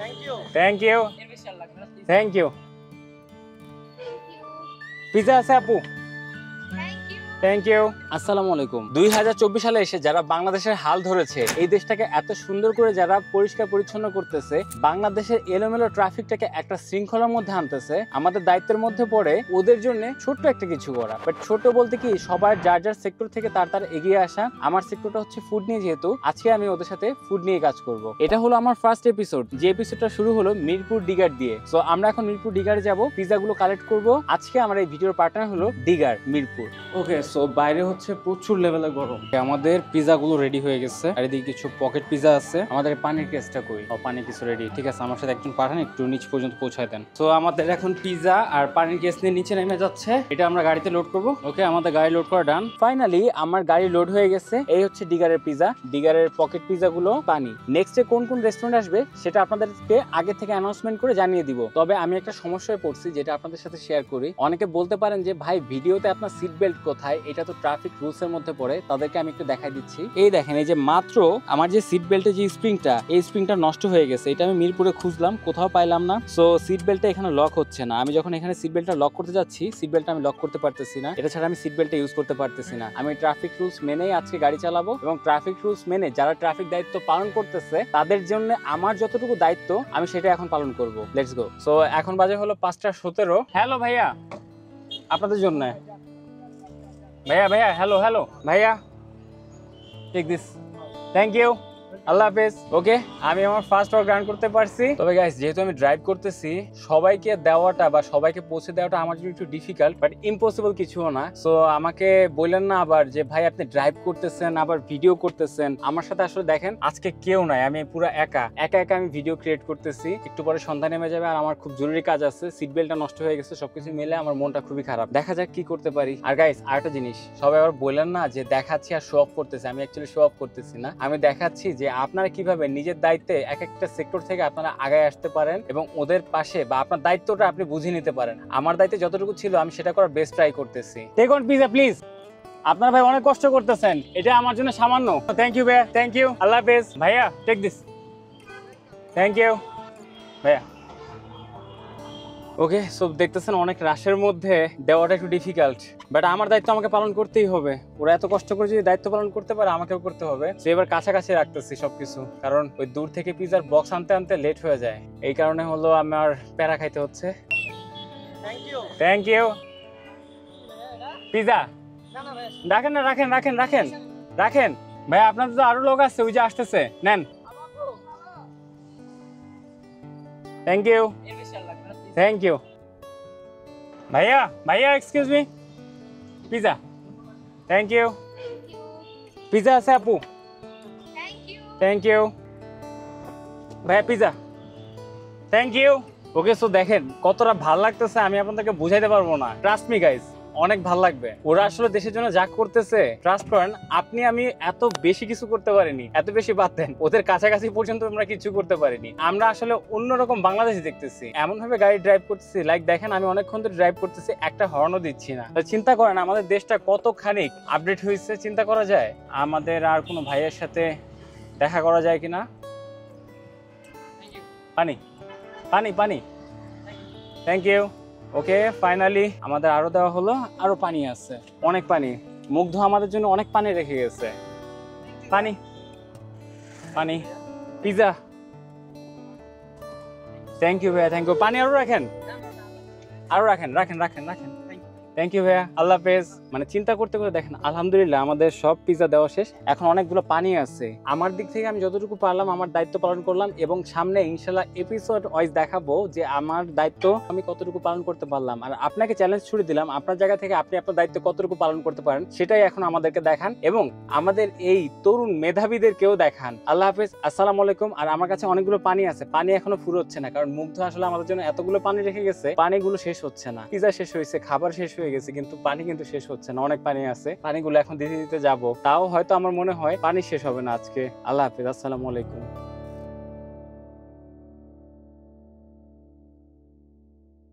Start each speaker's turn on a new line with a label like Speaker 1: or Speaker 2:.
Speaker 1: Thank you thank you pizza আছে আপু thank you. আসসালামু আলাইকুম। 2024 সালে এসে যারা বাংলাদেশের হাল ধরেছে, এই দেশটাকে এত সুন্দর করে যারা পরিষ্কার পরিচ্ছন্ন করতেছে, বাংলাদেশের এলোমেলো ট্রাফিকটাকে একটা শৃঙ্খলার মধ্যে আনতেছে, আমাদের দায়িত্বের মধ্যে পড়ে ওদের জন্য ছোট্ট একটা কিছু করা। বাট ছোট বলতে কি, সবার যার যার সেক্টর থেকে তার এগিয়ে আসা। আমার সেক্টরটা হচ্ছে ফুড নিয়ে, যেহেতু আজকে আমি ওদের সাথে ফুড নিয়ে কাজ করব। এটা হলো আমার ফার্স্ট এপিসোড, যে এপিসোডটা শুরু হলো মিরপুর ডিগার দিয়ে। সো আমরা এখন মিরপুর ডিগারে যাব, পিজাগুলো কালেক্ট করব। আজকে আমার এই ভিডিওর পার্টনার হলো ডিগার মিরপুর। ওকে, সো বাইরে হচ্ছে প্রচুর লেভেলে গরম। আমাদের পিজা গুলো রেডি হয়ে গেছে, আর এদিকে কিছু পকেট পিজা আছে। আমাদের পানির কেসটা কই? পানি কিছু রেডি, ঠিক আছে। আমার সাথে একজন পাঠান, একটু নিচ পর্যন্ত পৌঁছায় দেন। তো আমাদের এখন পিজা আর পানির কেস নিয়ে নিচে নেমে যাচ্ছে। এটা আমরা গাড়িতে লোড করব। ওকে, আমাদের গাড়ি লোড করা ডান। ফাইনালি আমার গাড়ি লোড হয়ে গেছে। এই হচ্ছে ডিগারের পিজা, ডিগারের পকেট পিজা গুলো পানি। নেক্সটে কোন কোন রেস্টুরেন্ট আসবে সেটা আপনাদেরকে আগে থেকে অ্যানাউন্সমেন্ট করে জানিয়ে দিব। তবে আমি একটা সমস্যায় পড়ছি, যেটা আপনাদের সাথে শেয়ার করি। অনেকে বলতে পারেন যে ভাই, ভিডিওতে আপনার সিট বেল্ট কোথায়? এটা তো ট্রাফিক রুলস এর মধ্যে পড়ে। তাদেরকে আমি একটু দেখাই দিচ্ছি। এই দেখেন, এই যে মাত্র আমার যে সিট বেল্টের যে স্প্রিংটা, এই স্প্রিংটা নষ্ট হয়ে গেছে। এটা আমি মিরপুরে খুঁজলাম, কোথাও পাইলাম না। সো সিট বেল্টটা এখানে লক হচ্ছে না। আমি যখন এখানে সিট বেল্টটা লক করতে যাচ্ছি, সিট বেল্টটা আমি লক করতে পারতেছি না। এটা ছাড়া আমি সিট বেল্টটা ইউজ করতে পারতেছি না। আমি ট্রাফিক রুলস মেনেই আজকে গাড়ি চালাবো, এবং ট্রাফিক রুলস মেনে যারা ট্রাফিক দায়িত্ব পালন করতেছে তাদের জন্য আমার যতটুকু দায়িত্ব আমি সেটা এখন পালন করব। Let's go. সো এখন বাজে হলো 5:17। হ্যালো ভাইয়া, আপনাদের জন্য। ভাইয়া ভাইয়া, হ্যালো হ্যালো ভাইয়া, টেক দিস, থ্যাংক ইউ, আল্লাহ হাফেজ। ওকে, আমি আমার ফার্স্ট অর্ডার গ্রান্ট করতে পারছি। তবে গাইস, যেহেতু আমি ড্রাইভ করতেছি, সবাইকে দেওয়াটা বা সবাইকে পৌঁছে দেওয়াটা আমার জন্য একটু ডিফিকাল্ট, বাট ইম্পসিবল কিছুও না। সো আমাকে বললেন না আবার যে ভাই আপনি ড্রাইভ করতেছেন আবার ভিডিও করতেছেন। আমার সাথে আসলে দেখেন, আজকে কেউ নাই, আমি পুরো একা আমি ভিডিও ক্রিয়েট করতেছি। একটু পরে সন্ধ্যা নেমে যাবে, আর আমার খুব জরুরি কাজ আছে। সিট বেল্টটা নষ্ট হয়ে গেছে। সবকিছু মিলে আমার মনটা খুবই খারাপ। দেখা যাক কি করতে পারি। আর গাইস, আরেকটা জিনিস, সবাই আবার বললেন না যে দেখাচ্ছি আর শো অফ করতেছি। আমি অ্যাকচুয়ালি শো অফ করতেছি না, আমি দেখাচ্ছি যে আপনারা কিভাবে নিজের দায়িত্বে এক একটা সেক্টর থেকে আপনারা আগায় আসতে পারেন, এবং ওদের পাশে বা আপনার দায়িত্বটা আপনি বুঝে নিতে পারেন। আমার দায়িত্বে যতটুকু ছিল আমি সেটা করার বেস্ট ট্রাই করতেছি। Take one pizza please. আপনারা ভাই অনেক কষ্ট করতেছেন, এটা আমার জন্য সামান্য। থ্যাংক ইউ ভাইয়া, থ্যাংক ইউ, আল্লাহ হাফেজ। ভাইয়া টেক দিস, থ্যাংক ইউ ভাইয়া। ওকে, সো দেখতেছেন অনেক রাশের মধ্যে দেওয়াটা একটু ডিফিকাল্ট, বাট আমার দায়িত্ব আমাকে পালন করতেই হবে। ওরা এত কষ্ট করে যদি দায়িত্ব পালন করতে পারে, আমাকেও করতে হবে। তো এবার কাছাকাছি রাখতেছি সবকিছু, কারণ ওই দূর থেকে পিজার বক্স আনতে আনতে লেট হয়ে যায়। এই কারণে হলো আমার প্যারা খাইতে হচ্ছে। Thank you pizza. রাখেন না, রাখেন রাখেন রাখেন রাখেন ভাই, আপনাদের তো আরো লোক আছে, ওই যে আসতেছে, নেন। থ্যাংক ইউ থ্যাংক ইউ ভাইয়া। ভাইয়া excuse me, pizza. Thank you. Pizza আছে আপু? থ্যাংক ইউ ভাইয়া, pizza. Thank you. Okay, so দেখেন কতটা ভাল লাগতেছে, আমি আপনাদেরকে বুঝাইতে পারবো না। ট্রাস্ট মি গাইস, অনেক ভাল লাগবে। ওরা আসলে দেশের জন্য যা করতেছে, ট্রাস্ট করেন আপনি, আমি এত বেশি কিছু করতে পারিনি। এত বেশি বাদ দেন, ওদের কাছাকাছি পর্যন্ত আমরা কিছু করতে পারিনি। আমরা আসলে অন্যরকম বাংলাদেশ দেখতেছি, এমন ভাবে গাড়ি ড্রাইভ করতেছি। লাইক দেখেন, আমি অনেকক্ষণ ধরে ড্রাইভ করতেছি, একটা হর্নও দিচ্ছি না। চিন্তা করেন আমাদের দেশটা কতখানি আপডেট হয়েছে, চিন্তা করা যায়। আমাদের আর কোনো ভাইয়ের সাথে দেখা করা যায় কিনা? পানি পানি পানি, থ্যাংক ইউ। ওকে, ফাইনালি আমাদের আরো দেওয়া হলো, আরো পানি আছে, অনেক পানি। মুগ্ধ আমাদের জন্য অনেক পানি রেখে গেছে। পানি পানি, পিজা। থ্যাংক ইউ ভাইয়া, থ্যাংক ইউ। পানি আরো রাখেন, আরো রাখেন, রাখেন রাখেন রাখেন। থ্যাংক ইউ ভাইয়া, আল্লাহ হাফেজ। মানে চিন্তা করতে করতে দেখেন, আলহামদুলিল্লাহ আমাদের সব পিজা দেওয়া শেষ। এখন অনেকগুলো পানি আছে। আমার দিক থেকে আমি যতটুকু পারলাম আমার দায়িত্ব পালন করলাম, এবং সামনে ইনশাল্লাহ এপিসোড ওয়াইজ দেখাবো যে আমার দায়িত্ব আমি কতটুকু পালন করতে পারলাম। আর আপনাকে চ্যালেঞ্জ ছুড়ে দিলাম, আপনার জায়গা থেকে আপনি আপনার দায়িত্ব কতটুকু পালন করতে পারেন সেটাই এখন আমাদেরকে দেখান, এবং আমাদের এই তরুণ মেধাবীদেরকেও দেখান। আল্লাহ হাফেজ, আসসালামু আলাইকুম। আর আমার কাছে অনেকগুলো পানি আছে, পানি এখনো ফুরোচ্ছে না, কারণ মুগ্ধ আসলে আমাদের জন্য এতগুলো পানি রেখে গেছে, পানিগুলো শেষ হচ্ছে না। পিজা শেষ হয়েছে, খাবার শেষ হয়ে গেছে, কিন্তু পানি কিন্তু শেষ হচ্ছে না। অনেক পানি আছে, পানিগুলো এখন দিতে দিতে যাবো। তাও হয়তো আমার মনে হয় পানি শেষ হবে না আজকে। আল্লাহ হাফেজ, আসসালামু আলাইকুম।